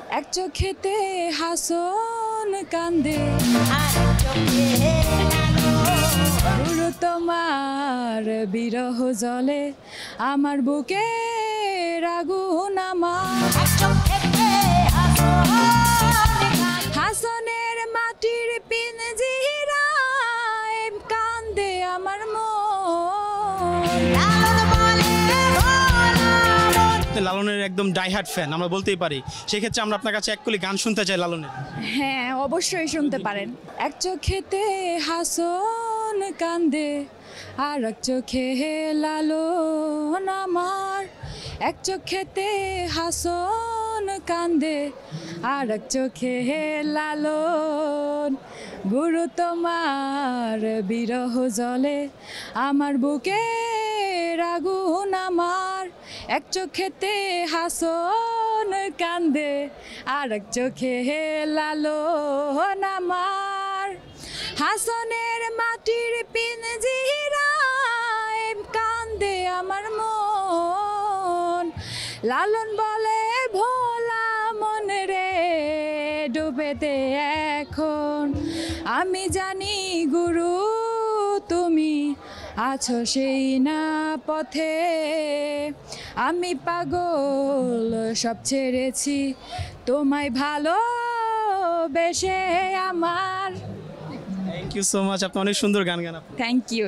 এক চোখেতে হাসন কান্দে গুরু তোমার বিরহ জলে আমার বুকে আগুন আমার হাসনের মাটির পিঞ্জিরায় কান্দে আমার লালনের একদম ডাইহার্ট ফ্যান আমরা বলতেই পারি। সেক্ষেত্রে আমরা আপনার কাছে এক কলি গান শুনতে চাই লালনের। হ্যাঁ, অবশ্যই শুনতে পারেন। এক চোখেতে হাসন কান্দে আর এক চোখে লালন আমার, এক চোখেতে হাসন কান্দে আর এক চোখে লালন গুরু তোমার বিরহ জলে আমার বুকে আগুন আমার, এক চোখেতে হাসন কান্দে আর এক চোখে লালন আমার হাসনের মাটির পিঞ্জিরায় কান্দে আমার মন লালন বলে ভোলা মন রে ডুবে দে এখন আমি জানি গুরু তুমি আছো সেই না পথে আমি পাগল সব ছেড়েছি তোমায় ভালোবেসে আমার। থ্যাংক ইউ সো মাচ, আপনি অনেক সুন্দর গান গান। Thank you.